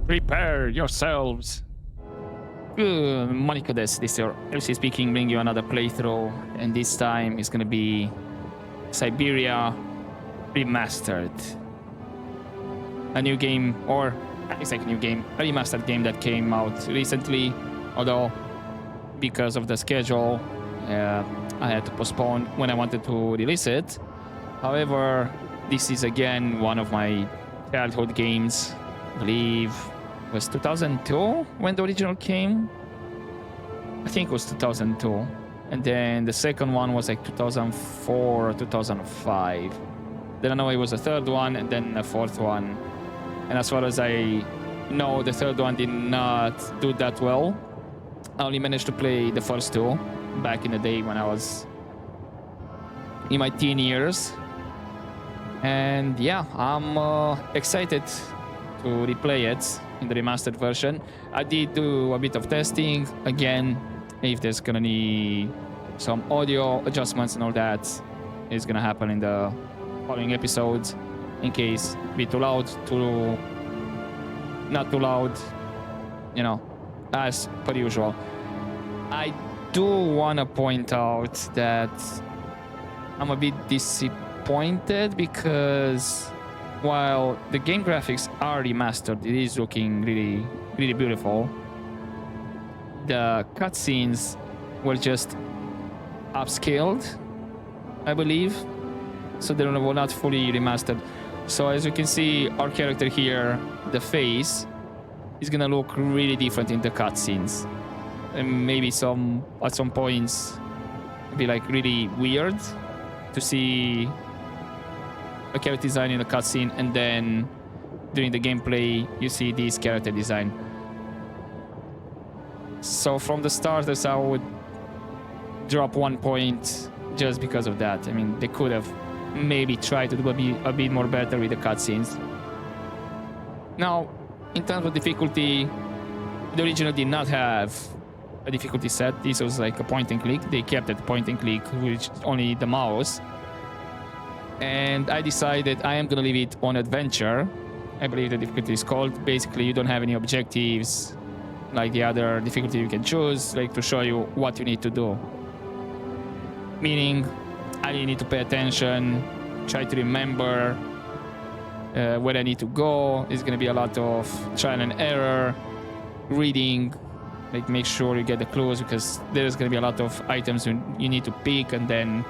Prepare yourselves. Good, Monica, this is your LC speaking, bring you another playthrough, and this time it's gonna be Syberia Remastered. A new game, or it's like a new game, a remastered game that came out recently, although because of the schedule, I had to postpone when I wanted to release it. However, this is again one of my childhood games. I believe it was 2002 when the original came. I think it was 2002. And then the second one was like 2004 or 2005. Then I know it was a third one and then a fourth one. And as far as I know, the third one did not do that well. I only managed to play the first two back in the day when I was in my teen years. And yeah, I'm excited to replay it in the remastered version. I did do a bit of testing again. If there's gonna need some audio adjustments and all that, is gonna happen in the following episodes. In case be too loud, too not too loud, you know, as per usual. I do wanna point out that I'm a bit disappointed because while the game graphics are remastered, it is looking really, really beautiful. The cutscenes were just upscaled, I believe, so they were not fully remastered. So as you can see, our character here, the face, is gonna look really different in the cutscenes, and maybe at some points be like really weird to see a character design in a cutscene, and then during the gameplay you see this character design. So from the starters, I would drop 1 point just because of that. I mean, they could have maybe tried to do a bit more better with the cutscenes. Now, in terms of difficulty, the original did not have a difficulty set. This was like a point and click. They kept it point and click, which only the mouse. And I decided I am gonna leave it on adventure. I believe the difficulty is called. Basically, you don't have any objectives like the other difficulty you can choose, like to show you what you need to do. Meaning, I need to pay attention, try to remember where I need to go. It's gonna be a lot of trial and error, reading, like make sure you get the clues, because there's gonna be a lot of items you need to pick and then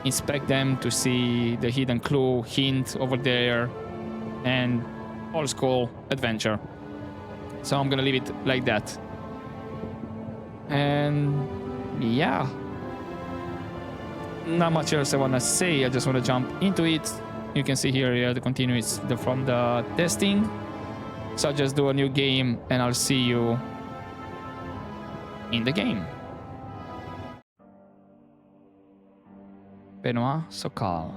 inspect them to see the hidden clue, hint over there, and old school adventure. So I'm gonna leave it like that. And yeah, not much else I wanna say. I just wanna jump into it. You can see here the continuous from the testing. So I'll just do a new game and I'll see you in the game. Benoit Sokal,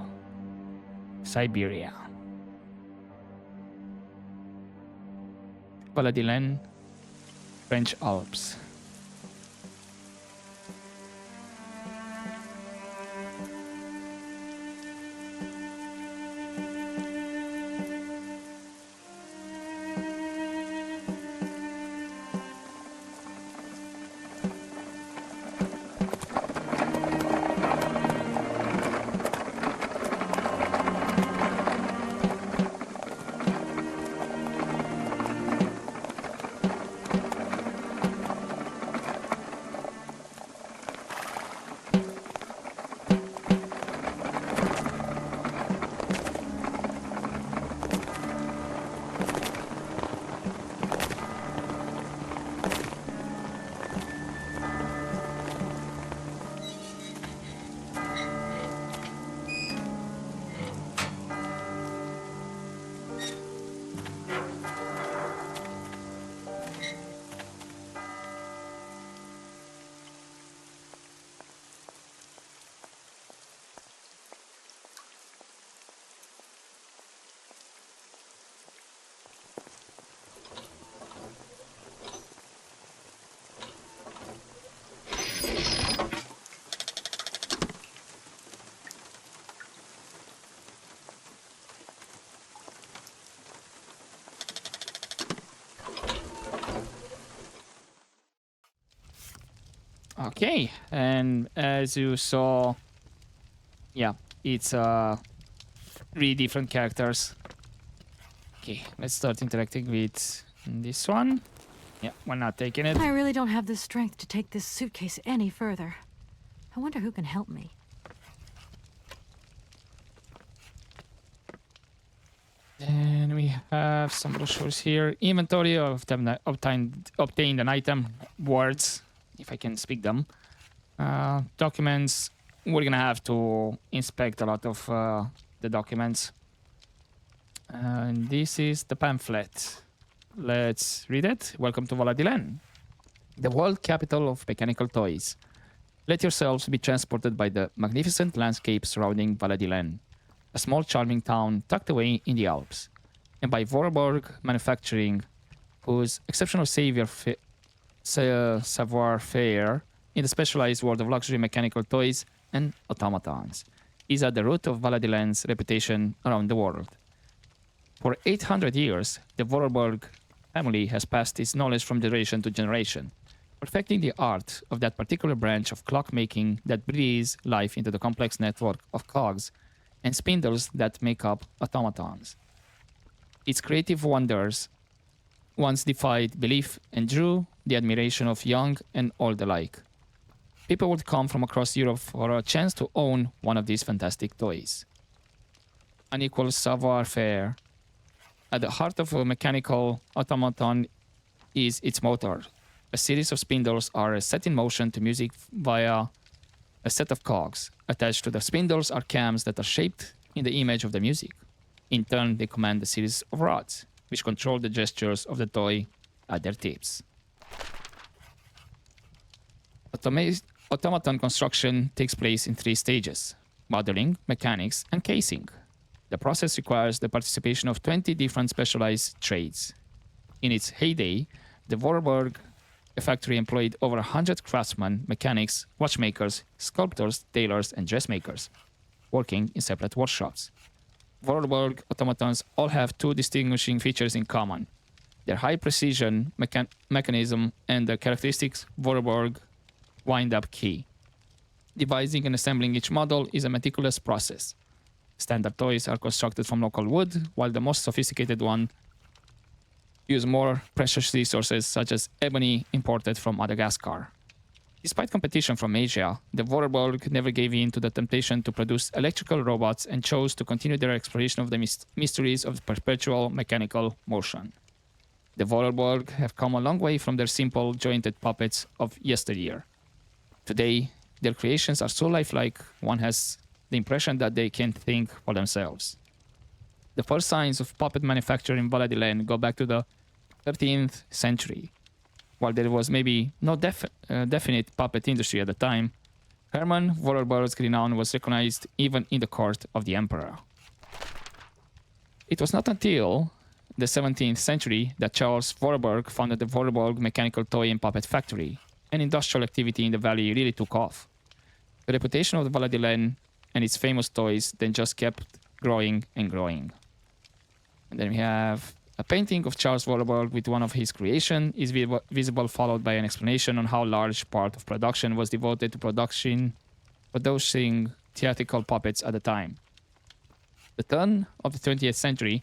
Syberia. Valadilene, French Alps. Okay, and as you saw, yeah, it's 3 different characters. Okay, let's start interacting with this one. Yeah, we're not taking it. I really don't have the strength to take this suitcase any further. I wonder who can help me. And we have some brochures here. Inventory of the obtained an item. Words, if I can speak them. Documents. We're gonna have to inspect a lot of the documents. And this is the pamphlet. Let's read it. Welcome to Valadilene, the world capital of mechanical toys. Let yourselves be transported by the magnificent landscape surrounding Valadilene, a small charming town tucked away in the Alps, and by Vorborg Manufacturing, whose exceptional savoir-faire in the specialized world of luxury mechanical toys and automatons is at the root of Valadilene's reputation around the world. For 800 years, the Vorborg family has passed its knowledge from generation to generation, perfecting the art of that particular branch of clockmaking that breathes life into the complex network of cogs and spindles that make up automatons. Its creative wonders once defied belief and drew the admiration of young and old alike. People would come from across Europe for a chance to own one of these fantastic toys. Unequal savoir-faire. At the heart of a mechanical automaton is its motor. A series of spindles are set in motion to music via a set of cogs. Attached to the spindles are cams that are shaped in the image of the music. In turn, they command a series of rods, which control the gestures of the toy at their tips. Automaton construction takes place in 3 stages: modeling, mechanics, and casing. The process requires the participation of 20 different specialized trades. In its heyday, the Vorborg factory employed over 100 craftsmen, mechanics, watchmakers, sculptors, tailors, and dressmakers, working in separate workshops. Vorborg automatons all have 2 distinguishing features in common: their high precision mechanism and the characteristics Vorborg wind-up key. Devising and assembling each model is a meticulous process. Standard toys are constructed from local wood, while the most sophisticated ones use more precious resources such as ebony imported from Madagascar. Despite competition from Asia, the Vorborg never gave in to the temptation to produce electrical robots and chose to continue their exploration of the mysteries of perpetual mechanical motion. The Vorborg have come a long way from their simple jointed puppets of yesteryear. Today, their creations are so lifelike, one has the impression that they can think for themselves. The first signs of puppet manufacture in Valadilene go back to the 13th century. While there was maybe no definite puppet industry at the time, Hermann Vorborg's renown was recognized even in the court of the emperor. It was not until the 17th century that Charles Vorborg founded the Vorborg Mechanical Toy and Puppet Factory, and industrial activity in the valley really took off. The reputation of the Valadilene and its famous toys then just kept growing and growing. And then we have a painting of Charles Vorborg with one of his creations is visible, followed by an explanation on how large part of production was devoted to producing theatrical puppets at the time. The turn of the 20th century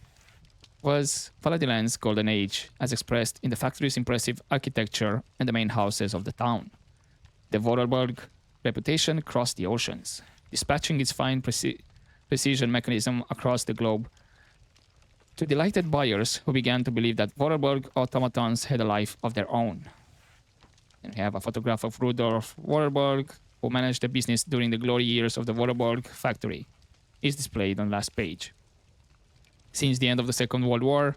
was Valadilene's golden age, as expressed in the factory's impressive architecture and the main houses of the town. The Vorborg reputation crossed the oceans, dispatching its fine precision mechanism across the globe to delighted buyers who began to believe that Vorborg automatons had a life of their own. And we have a photograph of Rudolf Vorborg, who managed the business during the glory years of the Vorborg factory, is displayed on last page. Since the end of the Second World War,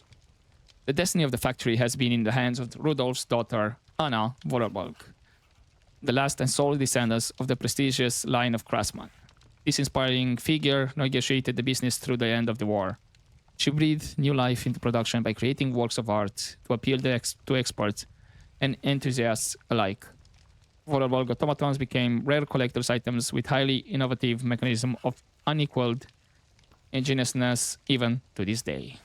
the destiny of the factory has been in the hands of Rudolf's daughter, Anna Vorborg, the last and sole descendant of the prestigious line of craftsmen. This inspiring figure negotiated the business through the end of the war. She breathed new life into production by creating works of art to appeal to experts and enthusiasts alike. Vorborg automatons became rare collector's items with highly innovative mechanism of unequaled ingeniousness even to this day.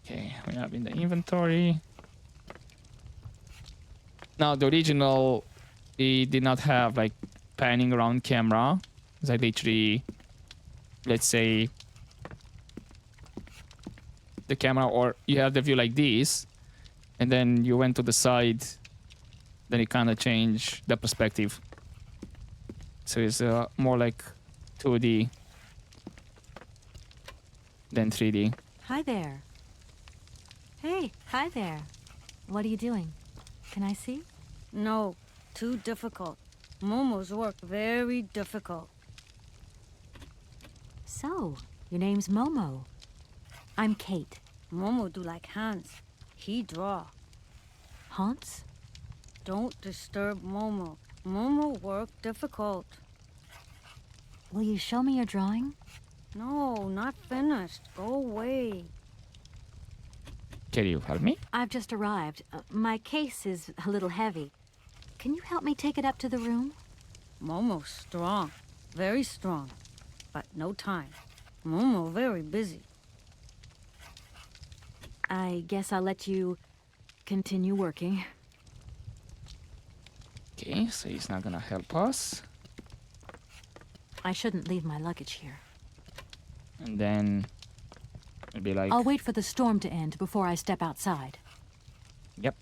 Okay, we have in the inventory Now the original, it did not have like panning around camera. It's like literally, let's say, the camera, or you have the view like this, and then you went to the side, then it kind of changed the perspective. So it's more like 2D than 3D. Hi there. Hey, hi there. What are you doing? Can I see? No, too difficult. Momo's work very difficult. So, your name's Momo. I'm Kate. Momo do like Hans. He draw. Hans? Don't disturb Momo. Momo work difficult. Will you show me your drawing? No, not finished. Go away. Can you help me? I've just arrived. My case is a little heavy. Can you help me take it up to the room? Momo strong. Very strong. But no time. Momo very busy. I guess I'll let you continue working. Okay, so he's not gonna help us. I shouldn't leave my luggage here. And then it'll be like... I'll wait for the storm to end before I step outside. Yep.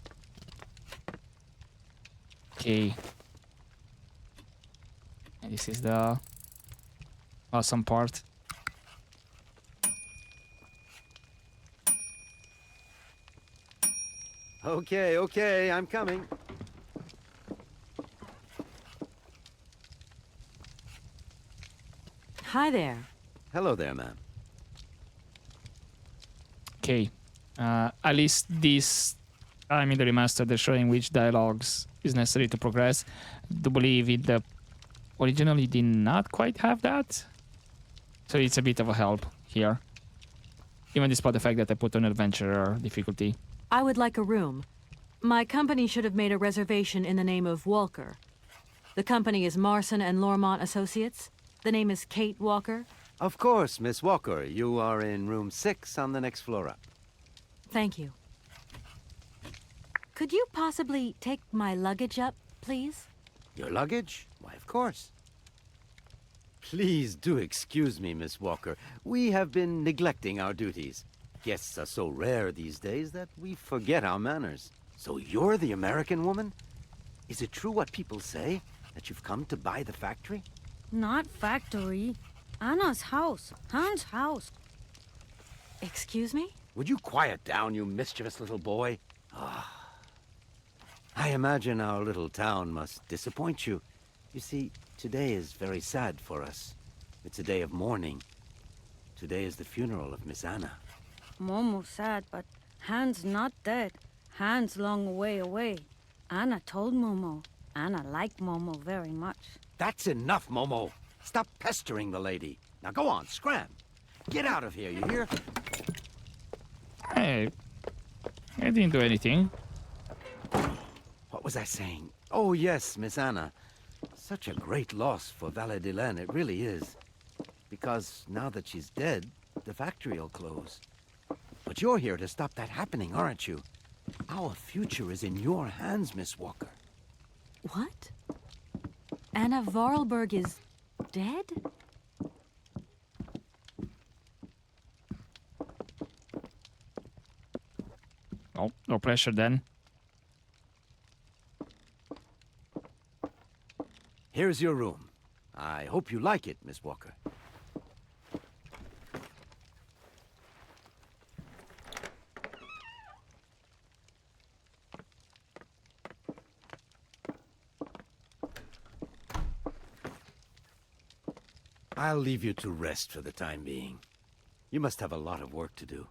Okay. And this is the awesome part. Okay, okay, I'm coming. Hi there. Hello there, ma'am. Okay. At least this time in the remaster, they're showing which dialogues is necessary to progress. I do believe it originally did not quite have that. So it's a bit of a help here. Even despite the fact that I put on adventurer difficulty. I would like a room. My company should have made a reservation in the name of Walker. The company is Marson and Lormont Associates. The name is Kate Walker. Of course, Miss Walker. You are in room 6 on the next floor up. Thank you. Could you possibly take my luggage up, please? Your luggage? Why, of course. Please do excuse me, Miss Walker. We have been neglecting our duties. Guests are so rare these days that we forget our manners. So you're the American woman? Is it true what people say? That you've come to buy the factory? Not factory. Anna's house. Hans' house. Excuse me? Would you quiet down, you mischievous little boy? Ah. I imagine our little town must disappoint you. You see, today is very sad for us. It's a day of mourning. Today is the funeral of Miss Anna. Momo sad, but Hans not dead. Hans long way away. Anna told Momo. Anna liked Momo very much. That's enough, Momo. Stop pestering the lady. Now go on, scram. Get out of here, you hear? Hey, I didn't do anything. What was I saying? Oh, yes, Miss Anna. Such a great loss for Valadilene, it really is. Because now that she's dead, the factory'll close. But you're here to stop that happening, aren't you? Our future is in your hands, Miss Walker. What? Anna Vorarlberg is dead? Oh, no pressure then. Here's your room. I hope you like it, Miss Walker. I'll leave you to rest for the time being. You must have a lot of work to do.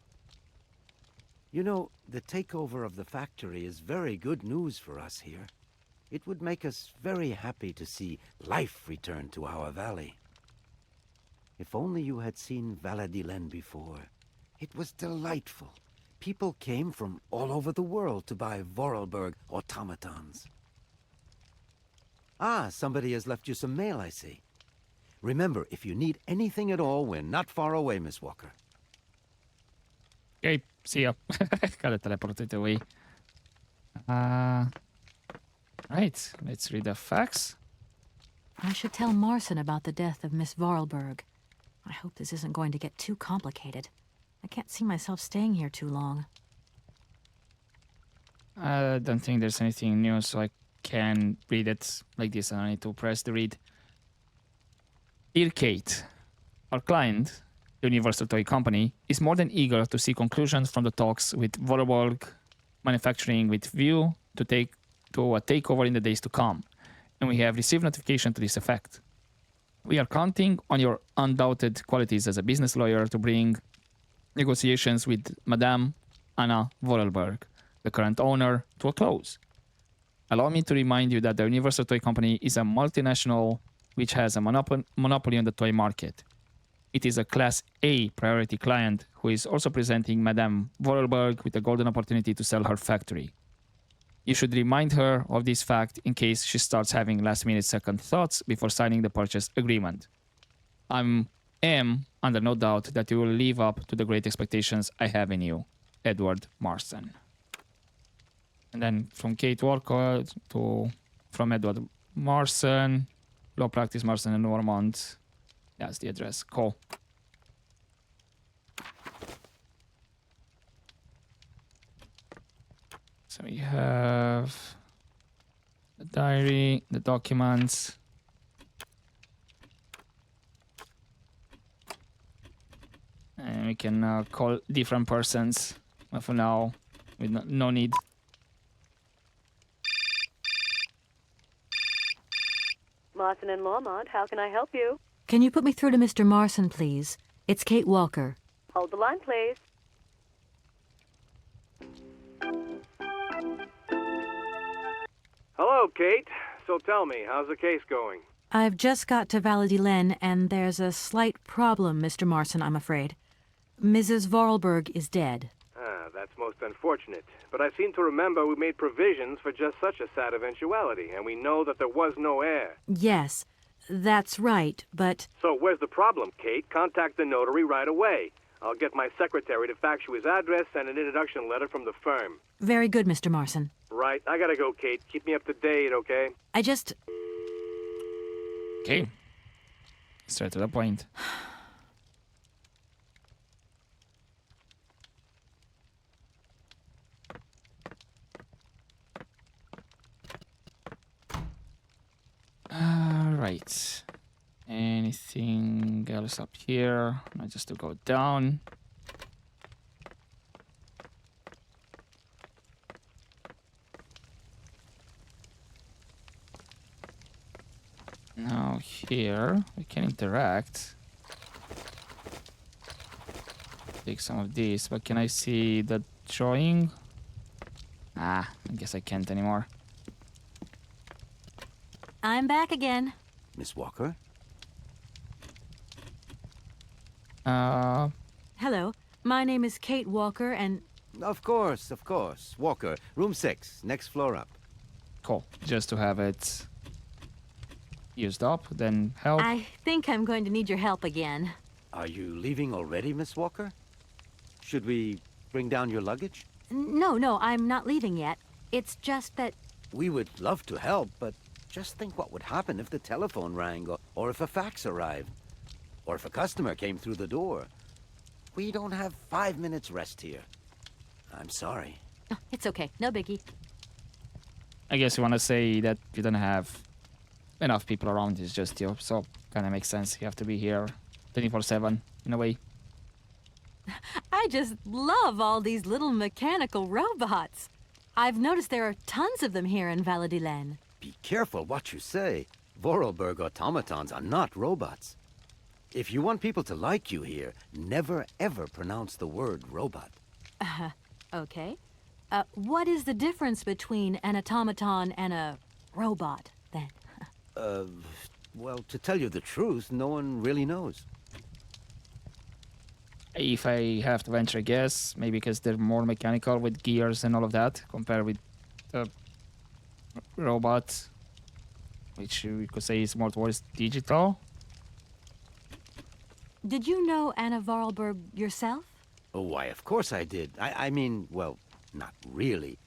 You know, the takeover of the factory is very good news for us here. It would make us very happy to see life return to our valley. If only you had seen Valadilene before. It was delightful. People came from all over the world to buy Vorarlberg automatons. Ah, somebody has left you some mail, I see. Remember, if you need anything at all, we're not far away, Miss Walker. Okay, see ya. Gotta teleport it away. Right, let's read the facts. I should tell Marson about the death of Miss Vorarlberg. I hope this isn't going to get too complicated. I can't see myself staying here too long. I don't think there's anything new, so I can read it like this. I need to press the read. Dear Kate, our client, the Universal Toy Company, is more than eager to see conclusions from the talks with Vorarlberg Manufacturing with view to a takeover in the days to come, and we have received notification to this effect. We are counting on your undoubted qualities as a business lawyer to bring negotiations with Madame Anna Vorarlberg, the current owner, to a close. Allow me to remind you that the Universal Toy Company is a multinational which has a monopoly on the toy market. It is a Class A priority client who is also presenting Madame Vorarlberg with a golden opportunity to sell her factory. You should remind her of this fact in case she starts having last-minute second thoughts before signing the purchase agreement. I am under no doubt that you will live up to the great expectations I have in you. Edward Marson. And then from Kate Walker from Edward Marson, Law Practice Marson and Normand. That's the address. Cool. So we have the diary, the documents. And we can call different persons. But for now, with no need. Marson and Lormont, how can I help you? Can you put me through to Mr. Marson, please? It's Kate Walker. Hold the line, please. Hello, Kate. So tell me, how's the case going? I've just got to Valadilene, and there's a slight problem, Mr. Marson, I'm afraid. Mrs. Vorarlberg is dead. Ah, that's most unfortunate. But I seem to remember we made provisions for just such a sad eventuality, and we know that there was no heir. Yes, that's right, but... So where's the problem, Kate? Contact the notary right away. I'll get my secretary to fax you his address and an introduction letter from the firm. Very good, Mr. Marson. Right, I gotta go, Kate. Keep me up to date, okay? I just... Okay. Straight to the point. Right. Anything else up here? No, just to go down. Now here we can interact. Take some of these, but can I see the drawing? I guess I can't anymore. I'm back again. Miss Walker? Hello, my name is Kate Walker, and... Of course, of course. Walker, room 6, next floor up. Cool. Just to have it used up, then help. I think I'm going to need your help again. Are you leaving already, Miss Walker? Should we bring down your luggage? No, I'm not leaving yet. It's just that... We would love to help, but just think what would happen if the telephone rang, or if a fax arrived, or if a customer came through the door. We don't have 5 minutes rest here. I'm sorry. Oh, it's okay, no biggie. I guess you want to say that you don't have enough people around, it's just you, so kind of makes sense. You have to be here 24/7 in a way. I just love all these little mechanical robots. I've noticed there are tons of them here in Valadilene. Be careful what you say. Vorarlberg automatons are not robots. If you want people to like you here, never ever pronounce the word robot. Okay. What is the difference between an automaton and a robot, then? Well, to tell you the truth, no one really knows. If I have to venture a guess, maybe because they're more mechanical with gears and all of that, compared with robots, which we could say is more towards digital. Did you know Anna Vorarlberg yourself? Oh, why, of course I did. I mean, well, not really.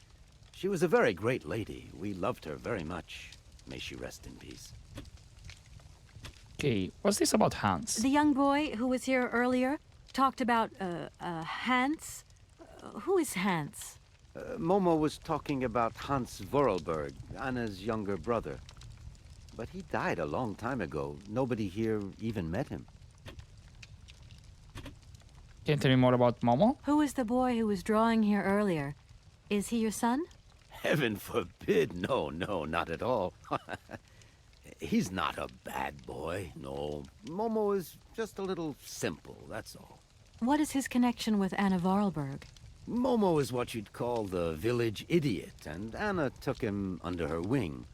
She was a very great lady. We loved her very much. May she rest in peace. Okay, what's this about Hans? The young boy who was here earlier talked about, Hans. Who is Hans? Momo was talking about Hans Vorarlberg, Anna's younger brother. But he died a long time ago. Nobody here even met him. Can you tell me more about Momo? Who is the boy who was drawing here earlier? Is he your son? Heaven forbid. No, not at all. He's not a bad boy, no. Momo is just a little simple, that's all. What is his connection with Anna Vorarlberg? Momo is what you'd call the village idiot, and Anna took him under her wing.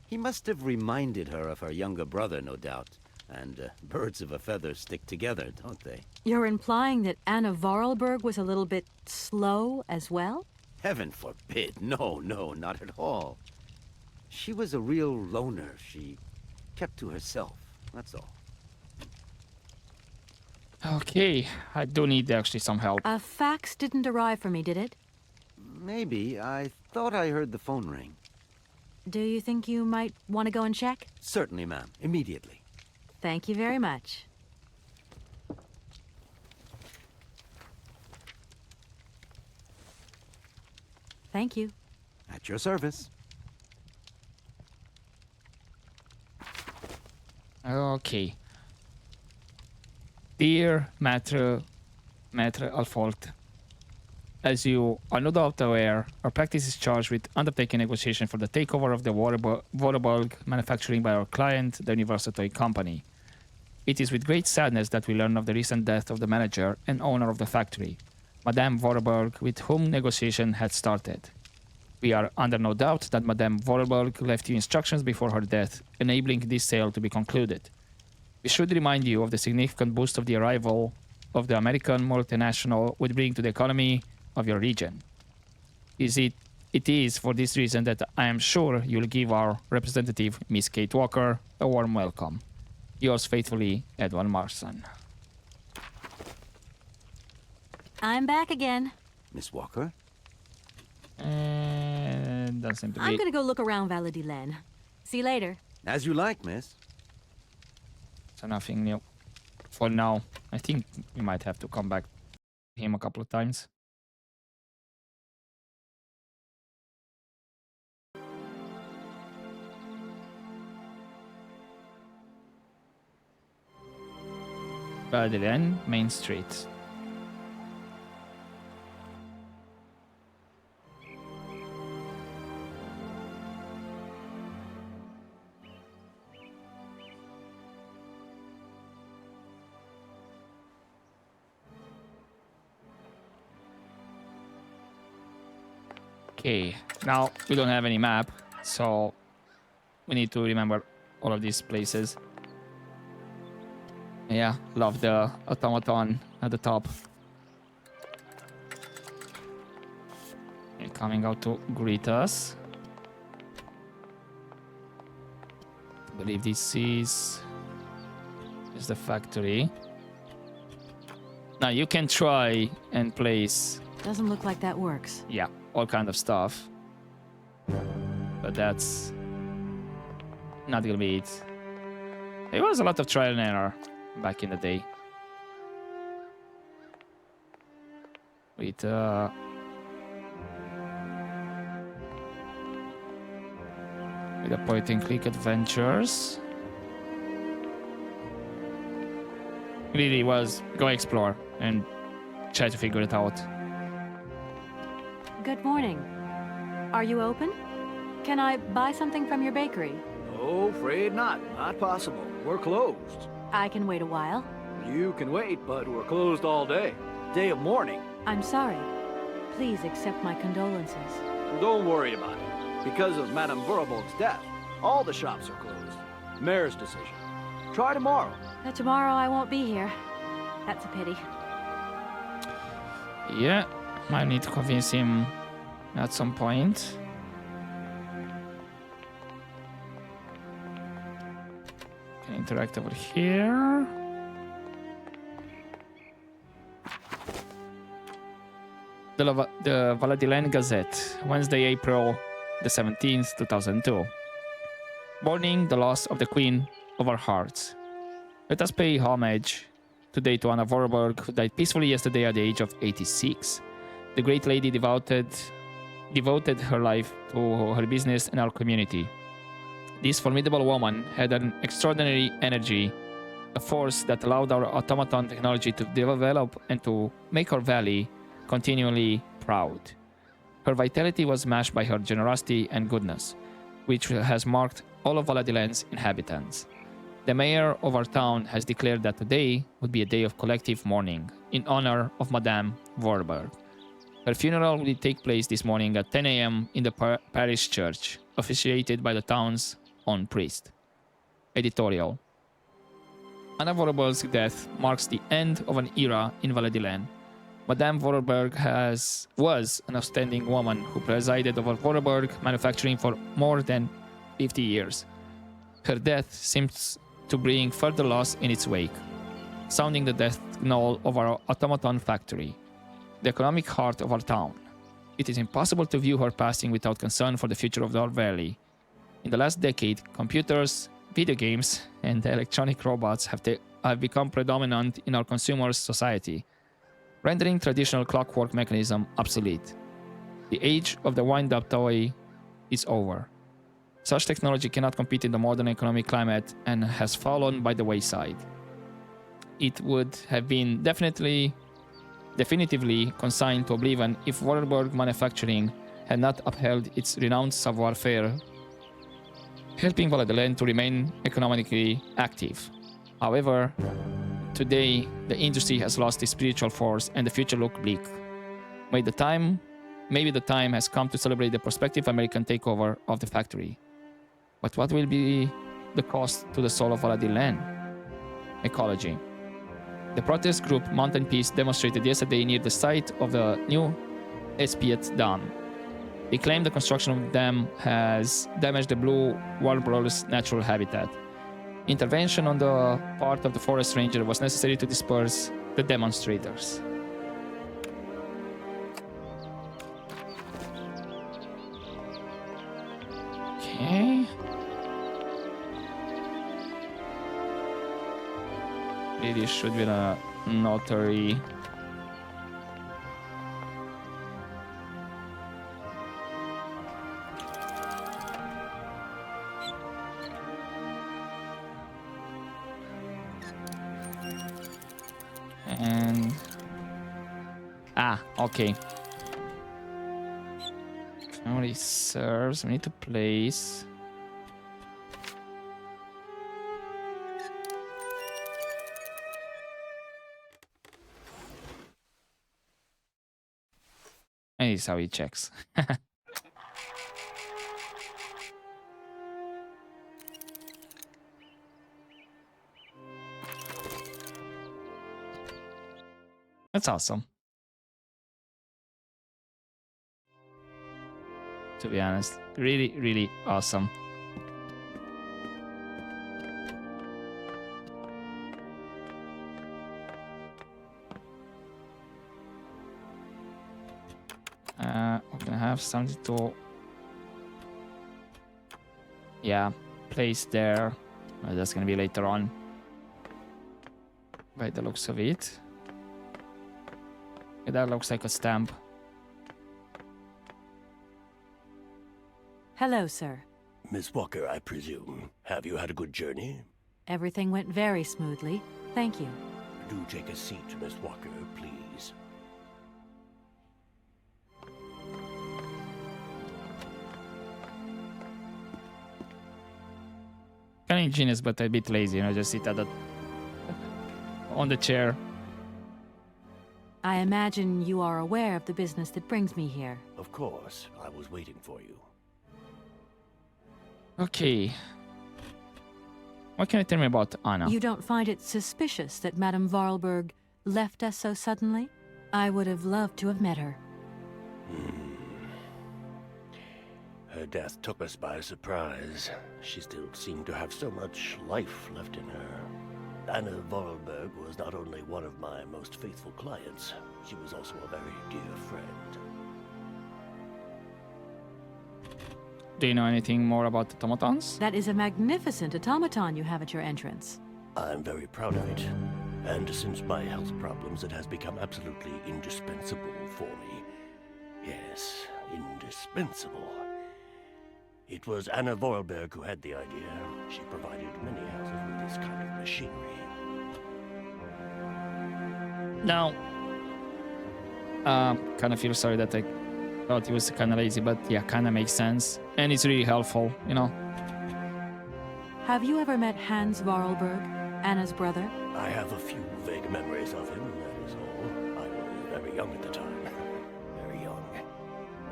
He must have reminded her of her younger brother, no doubt. And birds of a feather stick together, don't they? You're implying that Anna Vorarlberg was a little bit slow as well? Heaven forbid. No, not at all. She was a real loner. She kept to herself, that's all. Okay, I do need actually some help. A fax didn't arrive for me, did it? Maybe. I thought I heard the phone ring. Do you think you might want to go and check? Certainly, ma'am. Immediately. Thank you very much. Thank you. At your service. Okay. Dear Maître Alfault, as you are no doubt aware, our practice is charged with undertaking negotiation for the takeover of the Vorarlberg manufacturing by our client, the Universal Toy Company. It is with great sadness that we learn of the recent death of the manager and owner of the factory, Madame Vorarlberg, with whom negotiation had started. We are under no doubt that Madame Vorarlberg left you instructions before her death, enabling this sale to be concluded. We should remind you of the significant boost of the arrival of the American multinational would bring to the economy of your region. It is for this reason that I am sure you'll give our representative, Miss Kate Walker, a warm welcome. Yours faithfully, Edwin Marson. I'm back again. Miss Walker? And doesn't seem to be. I'm gonna go look around Valadilene. See you later. As you like, miss. So nothing new. For now, I think we might have to come back to him a couple of times. Valadilene, Main Street. Okay, now we don't have any map, so we need to remember all of these places. Yeah, love the automaton at the top. Okay, coming out to greet us. I believe this is the factory. Now you can try and place. Doesn't look like that works. Yeah, all kind of stuff. But that's not gonna be it. There was a lot of trial and error back in the day. With the point and click adventures. Really was go explore and try to figure it out. Good morning. Are you open? Can I buy something from your bakery? No, afraid not. Not possible. We're closed. I can wait a while. You can wait, but we're closed all day. Day of mourning. I'm sorry. Please accept my condolences. Don't worry about it. Because of Madame Vorarlberg's death, all the shops are closed. Mayor's decision. Try tomorrow. Tomorrow I won't be here. That's a pity. Yeah, might need to convince him at some point. Can interact over here. The Valadilene Gazette, Wednesday, April the 17th, 2002. Mourning the loss of the Queen of our hearts. Let us pay homage today to Anna Vorarlberg, who died peacefully yesterday at the age of 86. The great lady devoted her life to her business and our community. This formidable woman had an extraordinary energy, a force that allowed our automaton technology to develop and to make our valley continually proud. Her vitality was matched by her generosity and goodness, which has marked all of Valadilene's inhabitants. The mayor of our town has declared that today would be a day of collective mourning in honor of Madame Vorarlberg. Her funeral will take place this morning at 10 a.m. in the parish church, officiated by the town's own priest. Editorial. Anna Vorarlberg's death marks the end of an era in Valadilene. Madame Vorarlberg was an outstanding woman who presided over Vorarlberg manufacturing for more than 50 years. Her death seems to bring further loss in its wake, sounding the death knell of our automaton factory, the economic heart of our town. It is impossible to view her passing without concern for the future of our valley. In the last decade, computers, video games, and electronic robots have become predominant in our consumers' society, rendering traditional clockwork mechanism obsolete. The age of the wind-up toy is over. Such technology cannot compete in the modern economic climate and has fallen by the wayside. It would have been definitively consigned to oblivion if Vorarlberg manufacturing had not upheld its renowned savoir-faire, helping Valadilene to remain economically active. However, today the industry has lost its spiritual force and the future looks bleak. Maybe the time has come to celebrate the prospective American takeover of the factory. But what will be the cost to the soul of Valadilene? Ecology. The protest group Mountain Peace demonstrated yesterday near the site of the new Espiet Dam. They claim the construction of the dam has damaged the blue warbler's natural habitat. Intervention on the part of the forest ranger was necessary to disperse the demonstrators. Okay. Lady should be a notary. And okay. Family serves. We need to place. And this is how he checks. That's awesome. To be honest, really, really awesome. We're gonna have something to, place there. That's gonna be later on, by the looks of it. Okay, that looks like a stamp. Hello, sir. Miss Walker, I presume. Have you had a good journey? Everything went very smoothly. Thank you. Do take a seat, Miss Walker, please. Kind of ingenious, but a bit lazy, just sit on the chair. I imagine you are aware of the business that brings me here. Of course. I was waiting for you. Okay. What can you tell me about Anna? You don't find it suspicious that Madame Vorarlberg left us so suddenly? I would have loved to have met her. Her death took us by surprise. She still seemed to have so much life left in her. Anna Vorarlberg was not only one of my most faithful clients, she was also a very dear friend. Do you know anything more about automatons? That is a magnificent automaton you have at your entrance. I'm very proud of it. And since my health problems, it has become absolutely indispensable for me. Yes, indispensable. It was Anna Vorarlberg who had the idea. She provided many houses with this kind of machinery. Now, kind of feel sorry that I thought he was kind of lazy, but yeah, kind of makes sense. And it's really helpful, you know. Have you ever met Hans Vorarlberg, Anna's brother? I have a few vague memories of him, that is all. I was very young at the time. Very young.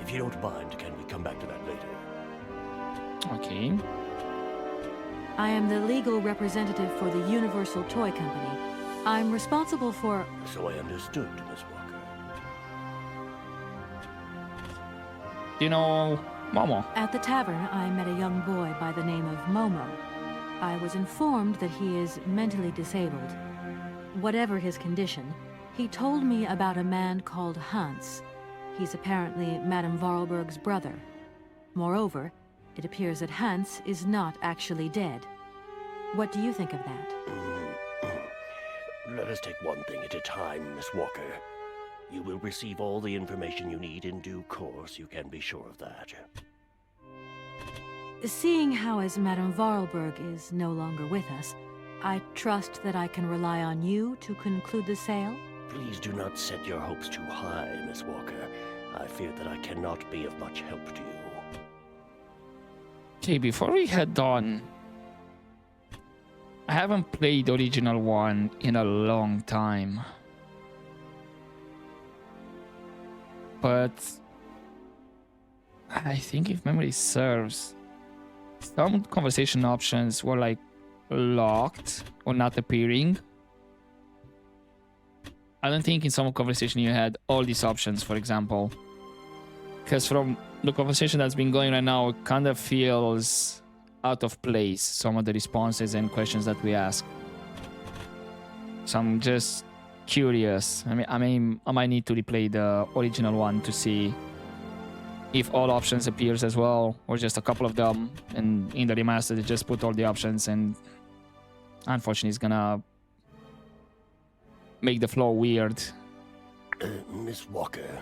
If you don't mind, can we come back to that later? Okay. I am the legal representative for the Universal Toy Company. I'm responsible for... So I understood, Miss Walker. Do you know Momo? At the tavern, I met a young boy by the name of Momo. I was informed that he is mentally disabled. Whatever his condition, he told me about a man called Hans. He's apparently Madame Vorarlberg's brother. Moreover, it appears that Hans is not actually dead. What do you think of that? Let us take one thing at a time, Miss Walker. You will receive all the information you need in due course, you can be sure of that. Seeing how as Madame Vorarlberg is no longer with us, I trust that I can rely on you to conclude the sale? Please do not set your hopes too high, Miss Walker. I fear that I cannot be of much help to you. Okay, before we head on, I haven't played the original one in a long time. But I think if memory serves, some conversation options were like locked or not appearing. I don't think in some conversation you had all these options, for example. Because from the conversation that's been going right now, it kind of feels out of place, some of the responses and questions that we ask. So I'm just curious. I might need to replay the original one to see if all options appears as well, or just a couple of them, and in the remastered they just put all the options, and unfortunately it's gonna make the flow weird. Miss Walker,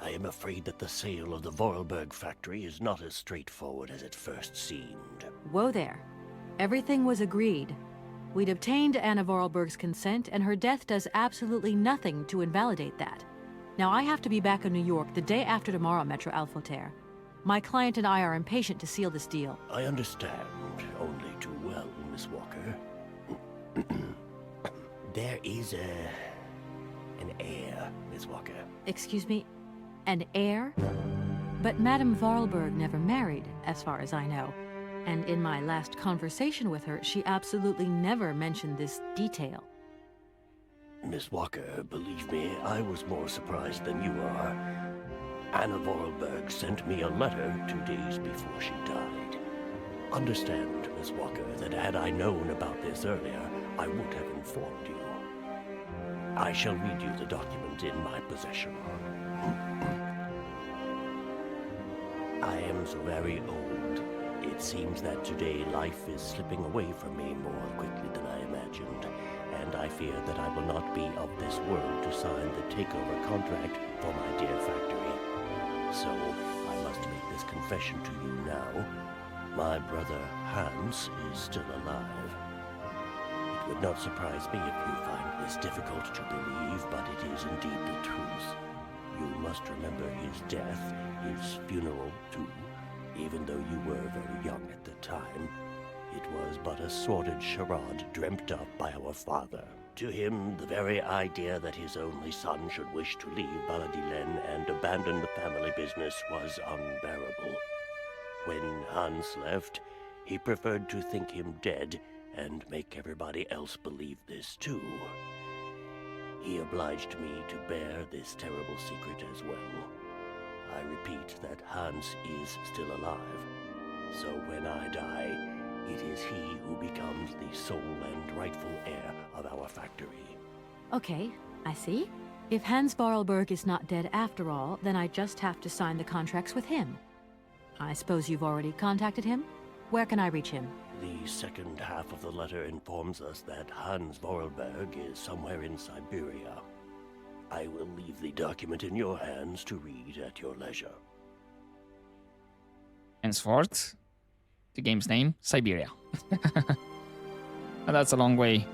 I am afraid that the sale of the Vorarlberg factory is not as straightforward as it first seemed. Whoa there. Everything was agreed. We'd obtained Anna Vorarlberg's consent, and her death does absolutely nothing to invalidate that. Now, I have to be back in New York the day after tomorrow, Metro Alphoter. My client and I are impatient to seal this deal. I understand only too well, Miss Walker. There is an heir, Miss Walker. Excuse me? An heir? But Madame Vorarlberg never married, as far as I know. And in my last conversation with her, she absolutely never mentioned this detail. Miss Walker, believe me, I was more surprised than you are. Anna Vorarlberg sent me a letter 2 days before she died. Understand, Miss Walker, that had I known about this earlier, I would have informed you. I shall read you the document in my possession. I am so very old. It seems that today life is slipping away from me more quickly than I imagined, and I fear that I will not be of this world to sign the takeover contract for my dear factory. So, I must make this confession to you now. My brother Hans is still alive. It would not surprise me if you find this difficult to believe, but it is indeed the truth. You must remember his death, his funeral too. Even though you were very young at the time, it was but a sordid charade dreamt up by our father. To him, the very idea that his only son should wish to leave Valadilene and abandon the family business was unbearable. When Hans left, he preferred to think him dead and make everybody else believe this too. He obliged me to bear this terrible secret as well. I repeat that Hans is still alive. So when I die, it is he who becomes the sole and rightful heir of our factory. Okay, I see. If Hans Vorarlberg is not dead after all, then I just have to sign the contracts with him. I suppose you've already contacted him? Where can I reach him? The second half of the letter informs us that Hans Vorarlberg is somewhere in Syberia. I will leave the document in your hands to read at your leisure. Henceforth, the game's name, Syberia. And that's a long way.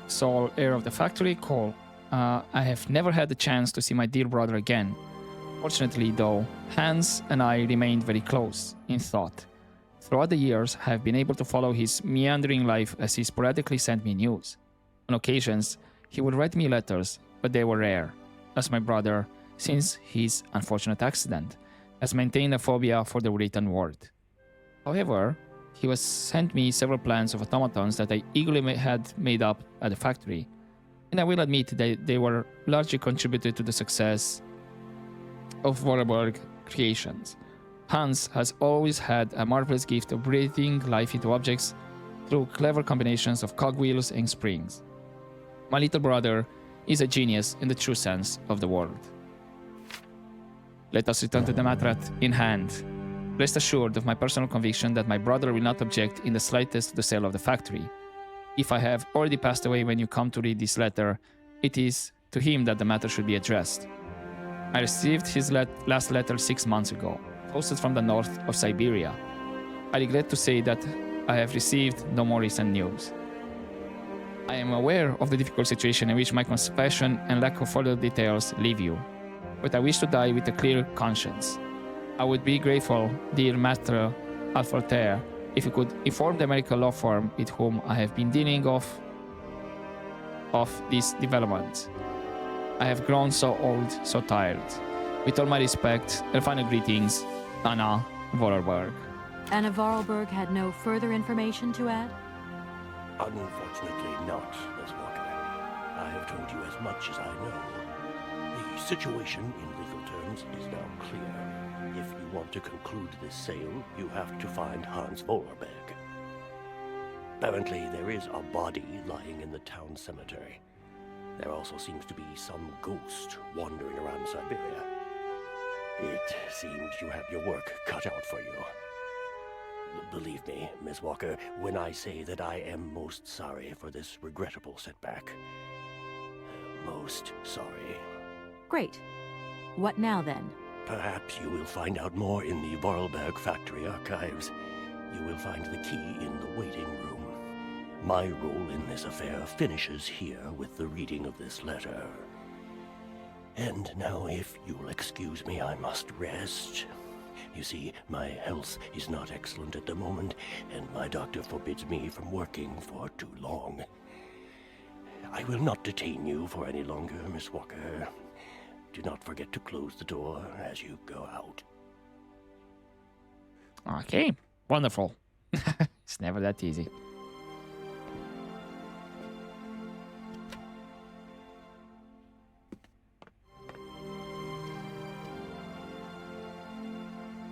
Sole heir of the factory, Cole. I have never had the chance to see my dear brother again. Fortunately, though, Hans and I remained very close in thought. Throughout the years, I have been able to follow his meandering life as he sporadically sent me news. On occasions, he would write me letters, but they were rare, as my brother, since his unfortunate accident, has maintained a phobia for the written word. However, he was sent me several plans of automatons that I eagerly had made up at the factory, and I will admit that they were largely contributed to the success of Vorarlberg creations. Hans has always had a marvelous gift of breathing life into objects through clever combinations of cogwheels and springs. My little brother is a genius in the true sense of the word. Let us return to the matter in hand. Rest assured of my personal conviction that my brother will not object in the slightest to the sale of the factory. If I have already passed away when you come to read this letter, it is to him that the matter should be addressed. I received his last letter 6 months ago, posted from the north of Syberia. I regret to say that I have received no more recent news. I am aware of the difficult situation in which my confession and lack of further details leave you, but I wish to die with a clear conscience. I would be grateful, dear Master Thur, if you could inform the medical law firm with whom I have been dealing of this development. I have grown so old, so tired. With all my respect, and final greetings, Anna Vorarlberg. Anna Vorarlberg had no further information to add? Unfortunately not, Miss Walker. I have told you as much as I know. The situation in legal terms is now clear. If you want to conclude this sale, you have to find Hans Vorarlberg. Apparently, there is a body lying in the town cemetery. There also seems to be some ghost wandering around Syberia. It seems you have your work cut out for you. Believe me, Miss Walker, when I say that I am most sorry for this regrettable setback. Most sorry. Great. What now, then? Perhaps you will find out more in the Vorarlberg factory archives. You will find the key in the waiting room. My role in this affair finishes here with the reading of this letter. And now, if you'll excuse me, I must rest. You see, my health is not excellent at the moment, and my doctor forbids me from working for too long. I will not detain you for any longer, Miss Walker. Do not forget to close the door as you go out. Okay, wonderful. It's never that easy.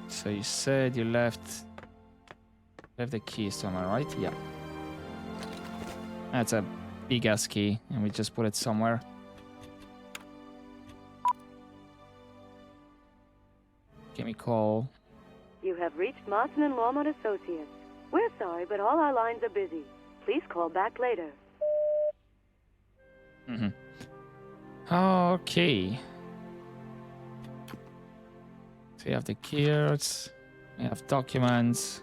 So you said you left the key somewhere, right? Yeah. That's a big ass key, and we just put it somewhere. Give me a call. You have reached Martin and Lormont Associates. We're sorry, but all our lines are busy. Please call back later. Okay. So you have the keys, you have documents.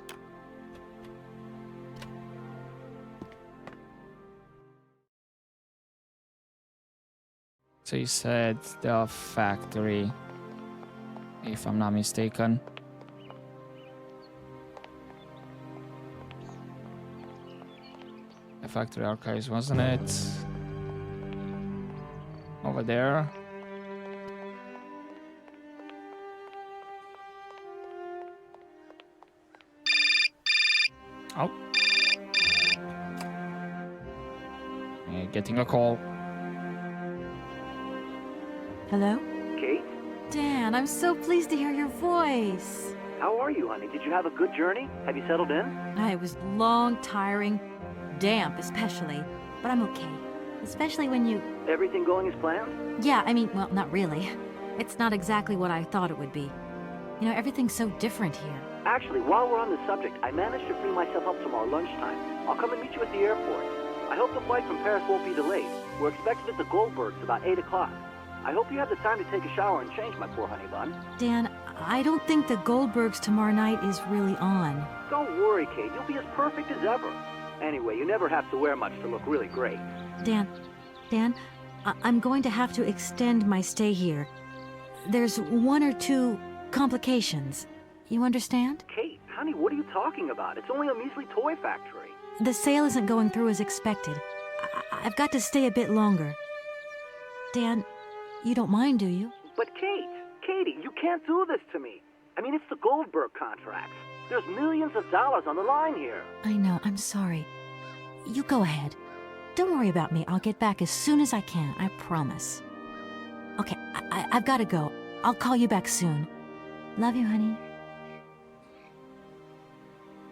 So you said the factory, if I'm not mistaken. The factory archives, wasn't it? Over there. Oh. Getting a call. Hello? Kate? Dan, I'm so pleased to hear your voice. How are you, honey? Did you have a good journey? Have you settled in? It was long, tiring, damp especially, but I'm okay. Especially when you... Everything going as planned? Yeah, I mean, well, not really. It's not exactly what I thought it would be. You know, everything's so different here. Actually, while we're on the subject, I managed to free myself up some more lunchtime. I'll come and meet you at the airport. I hope the flight from Paris won't be delayed. We're expected at the Goldbergs about 8 o'clock. I hope you have the time to take a shower and change, my poor honey bun. Dan, I don't think the Goldbergs tomorrow night is really on. Don't worry, Kate. You'll be as perfect as ever. Anyway, you never have to wear much to look really great. Dan, I'm going to have to extend my stay here. There's 1 or 2 complications. You understand? Kate, honey, what are you talking about? It's only a measly toy factory. The sale isn't going through as expected. I've got to stay a bit longer. Dan, you don't mind, do you? But Katie, you can't do this to me. I mean, it's the Goldberg contracts. There's millions of dollars on the line here. I know, I'm sorry. You go ahead. Don't worry about me. I'll get back as soon as I can, I promise. Okay, I've got to go. I'll call you back soon. Love you, honey.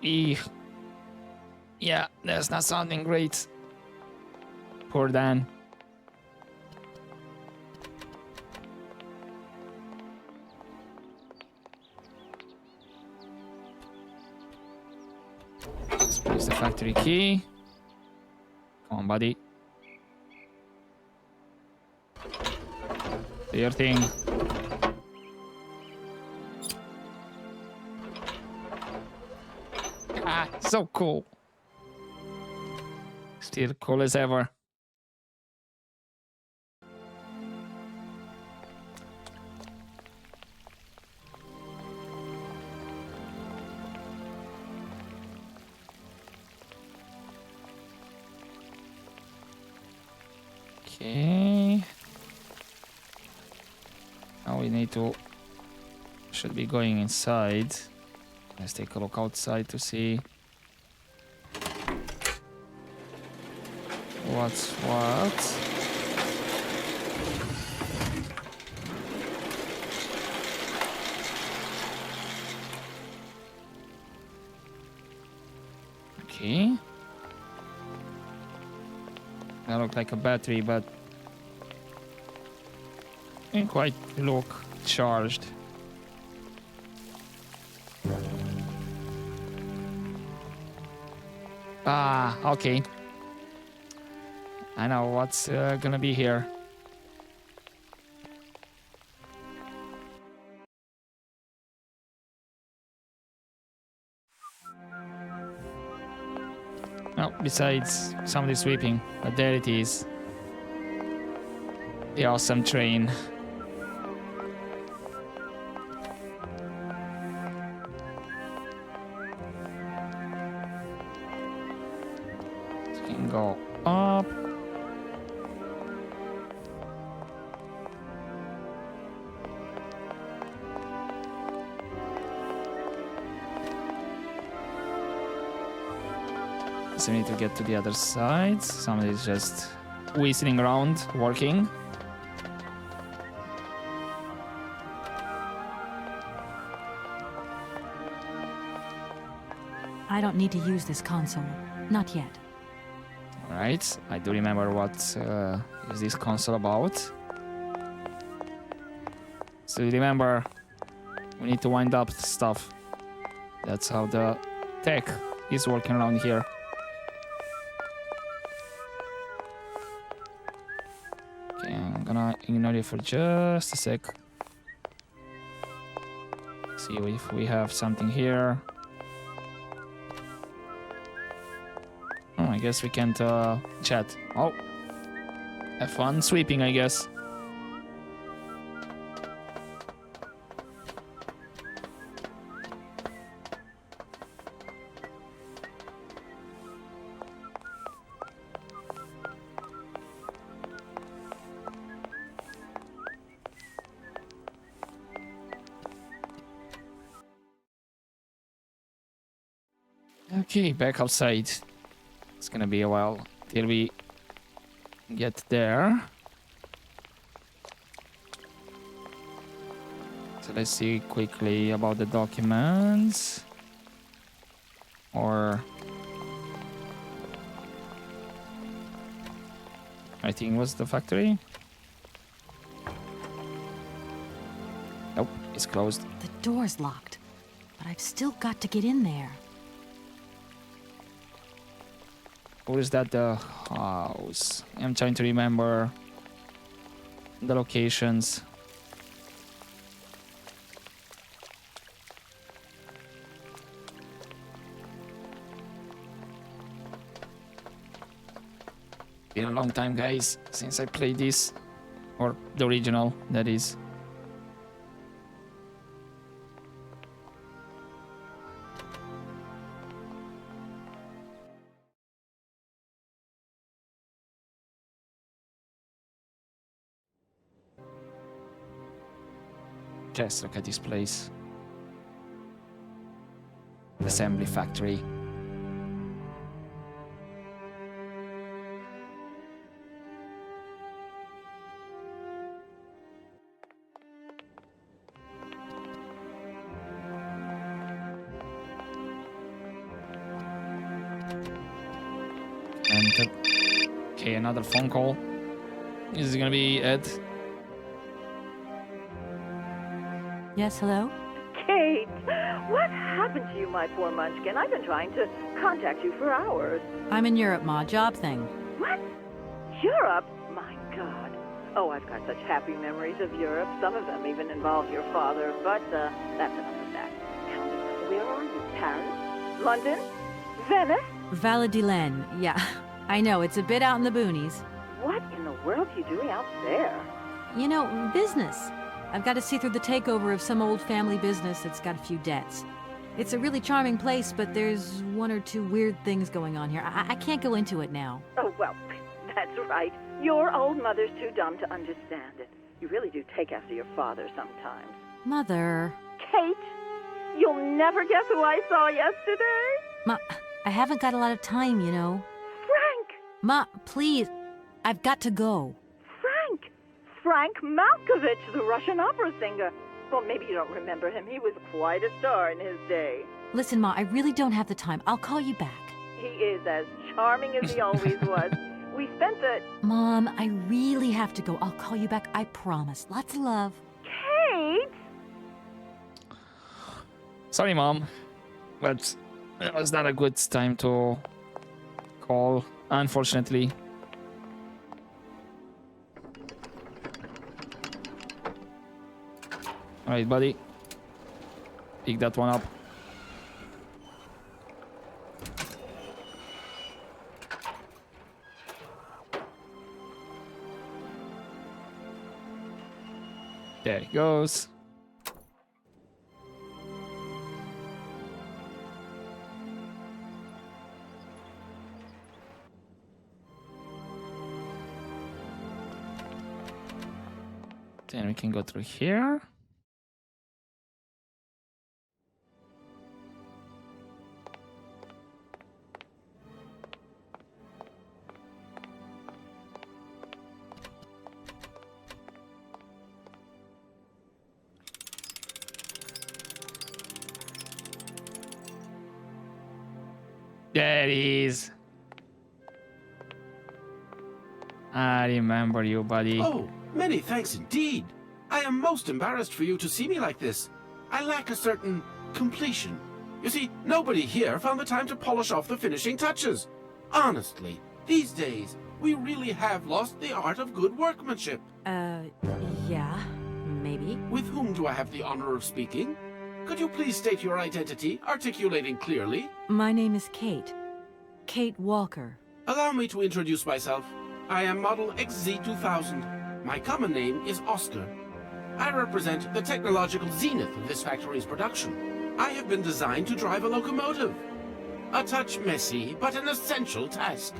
Eek. Yeah, that's not sounding great. Poor Dan. Let's place the factory key. Come on, buddy. Do your thing. Ah, so cool. Still cool as ever. Okay. Now we need to... Should be going inside. Let's take a look outside to see what's what. Okay. That looked like a battery, but didn't quite look charged. Ah, okay. I know what's gonna be here. No, besides somebody sweeping, but there it is. The awesome train. Can go up. So we need to get to the other side. Somebody's just whistling around, working. I don't need to use this console. Not yet. Alright, I do remember what is this console about. So remember, we need to wind up stuff. That's how the tech is working around here. Okay, I'm gonna ignore you for just a sec. See if we have something here. Oh, I guess we can't chat. Oh, have fun sweeping, I guess. Okay, back outside. It's gonna be a while till we get there. So let's see quickly about the documents. Or... I think it was the factory. Nope, it's closed. The door's locked, but I've still got to get in there. Or is that the house? I'm trying to remember the locations. Been a long time, guys, since I played this. Or the original, that is. Just look at this place. Assembly factory. And okay, another phone call. Is it gonna be Ed? Yes, hello? Kate, what happened to you, my poor munchkin? I've been trying to contact you for hours. I'm in Europe, Ma. Job thing. What? Europe? My God. Oh, I've got such happy memories of Europe. Some of them even involve your father, but that's enough of that. Tell me, where are you? Paris? London? Venice? Valadilene, yeah. I know, it's a bit out in the boonies. What in the world are you doing out there? You know, business. I've got to see through the takeover of some old family business that's got a few debts. It's a really charming place, but there's one or two weird things going on here. I can't go into it now. Oh, well, that's right. Your old mother's too dumb to understand it. You really do take after your father sometimes. Mother. Kate, you'll never guess who I saw yesterday. Ma, I haven't got a lot of time, you know. Frank! Ma, please. I've got to go. Frank Malkovich, the Russian opera singer. Well, maybe you don't remember him. He was quite a star in his day. Listen, Ma, I really don't have the time. I'll call you back. He is as charming as he always was. We spent the... Mom, I really have to go. I'll call you back, I promise. Lots of love. Kate! Sorry, Mom. But it was not a good time to call, unfortunately. Alright, buddy. Pick that one up. There he goes. Then we can go through here. There he is. I remember you, buddy. Oh, many thanks indeed. I am most embarrassed for you to see me like this. I lack a certain completion. You see, nobody here found the time to polish off the finishing touches. Honestly, these days, we really have lost the art of good workmanship. Yeah, maybe. With whom do I have the honor of speaking? Could you please state your identity, articulating clearly? My name is Kate. Kate Walker. Allow me to introduce myself. I am Model XZ2000. My common name is Oscar. I represent the technological zenith of this factory's production. I have been designed to drive a locomotive. A touch messy, but an essential task.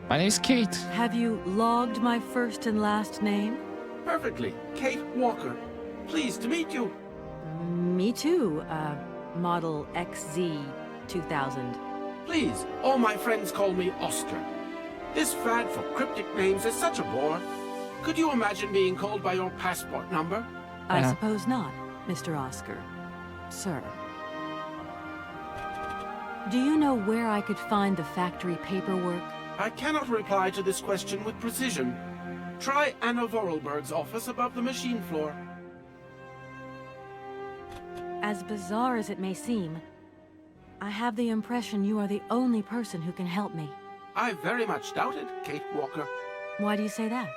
My name is Kate. Have you logged my first and last name? Perfectly. Kate Walker. Pleased to meet you. Me too, Model XZ2000. Please, all my friends call me Oscar. This fad for cryptic names is such a bore. Could you imagine being called by your passport number? I suppose not, Mr. Oscar. Sir. Do you know where I could find the factory paperwork? I cannot reply to this question with precision. Try Anna Vorarlberg's office above the machine floor. As bizarre as it may seem, I have the impression you are the only person who can help me. I very much doubt it, Kate Walker. Why do you say that?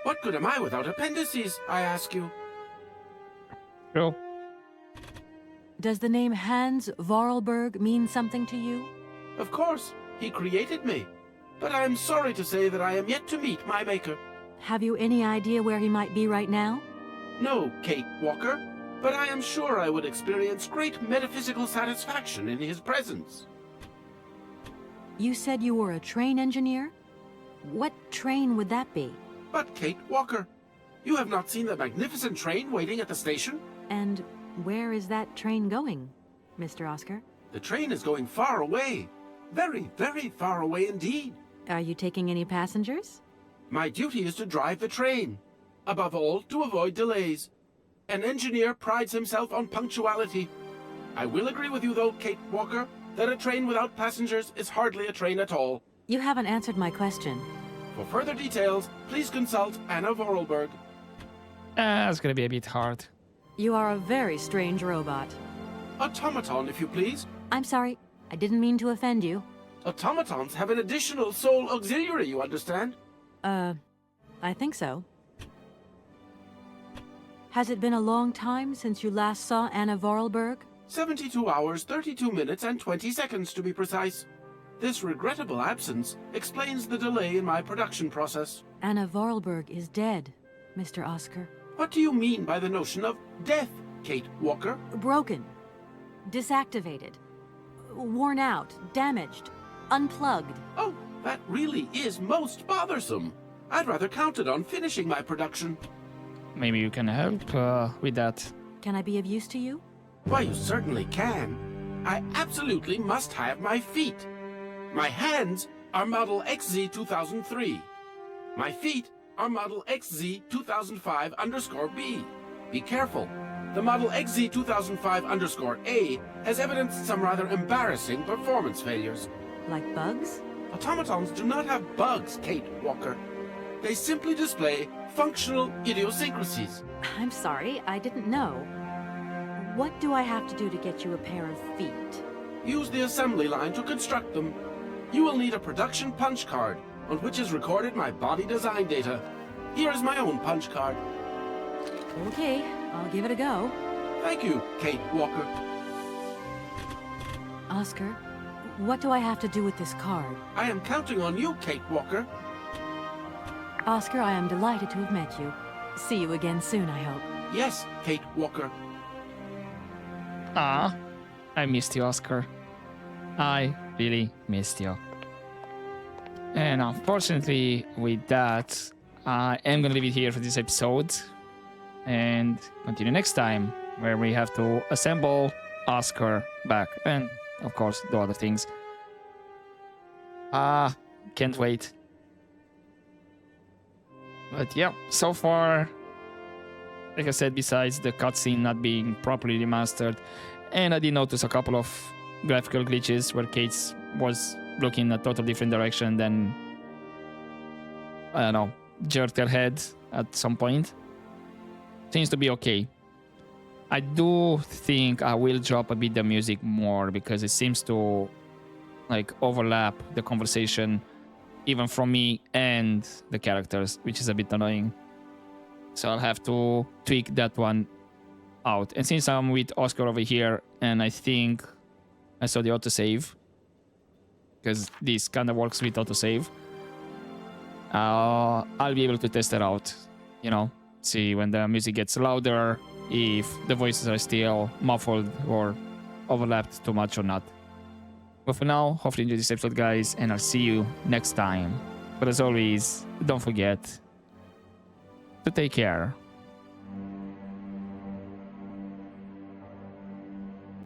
What good am I without appendices, I ask you? True. Does the name Hans Vorarlberg mean something to you? Of course, he created me. But I am sorry to say that I am yet to meet my maker. Have you any idea where he might be right now? No, Kate Walker, but I am sure I would experience great metaphysical satisfaction in his presence. You said you were a train engineer? What train would that be? But Kate Walker, you have not seen the magnificent train waiting at the station? And where is that train going, Mr. Oscar? The train is going far away. Very, very far away indeed. Are you taking any passengers? My duty is to drive the train. Above all, to avoid delays. An engineer prides himself on punctuality. I will agree with you, though, Kate Walker, that a train without passengers is hardly a train at all. You haven't answered my question. For further details, please consult Anna Vorarlberg. That's gonna be a bit hard. You are a very strange robot. Automaton, if you please. I'm sorry. I didn't mean to offend you. Automatons have an additional soul auxiliary, you understand? I think so. Has it been a long time since you last saw Anna Vorarlberg? 72 hours, 32 minutes, and 20 seconds to be precise. This regrettable absence explains the delay in my production process. Anna Vorarlberg is dead, Mr. Oscar. What do you mean by the notion of death, Kate Walker? Broken. Disactivated. Worn out. Damaged. Unplugged. Oh, that really is most bothersome. I'd rather count it on finishing my production. Maybe you can help with that. Can I be of use to you? Why, you certainly can. I absolutely must have my feet. My hands are Model XZ2003. My feet are Model XZ2005_B. Be careful. The Model XZ2005_A has evidenced some rather embarrassing performance failures. Like bugs? Automatons do not have bugs, Kate Walker. They simply display functional idiosyncrasies. I'm sorry, I didn't know. What do I have to do to get you a pair of feet? Use the assembly line to construct them. You will need a production punch card, on which is recorded my body design data. Here is my own punch card. Okay, I'll give it a go. Thank you, Kate Walker. Oscar, what do I have to do with this card? I am counting on you, Kate Walker. Oscar, I am delighted to have met you. See you again soon, I hope. Yes, Kate Walker. Ah, I missed you, Oscar. I really missed you. And unfortunately, with that, I am gonna leave it here for this episode and continue next time, where we have to assemble Oscar back and, of course, do other things. Can't wait. But yeah, so far, like I said, besides the cutscene not being properly remastered, and I did notice a couple of graphical glitches where Kate was looking in a total different direction than, I don't know, jerked her head at some point. Seems to be okay. I do think I will drop a bit the music more because it seems to like overlap the conversation even from me and the characters, which is a bit annoying. So I'll have to tweak that one out. And since I'm with Oscar over here, and I think I saw the autosave, because this kind of works with autosave, I'll be able to test it out, you know, see when the music gets louder, if the voices are still muffled or overlapped too much or not. But for now, hopefully you enjoyed this episode, guys, and I'll see you next time. But as always, don't forget to take care.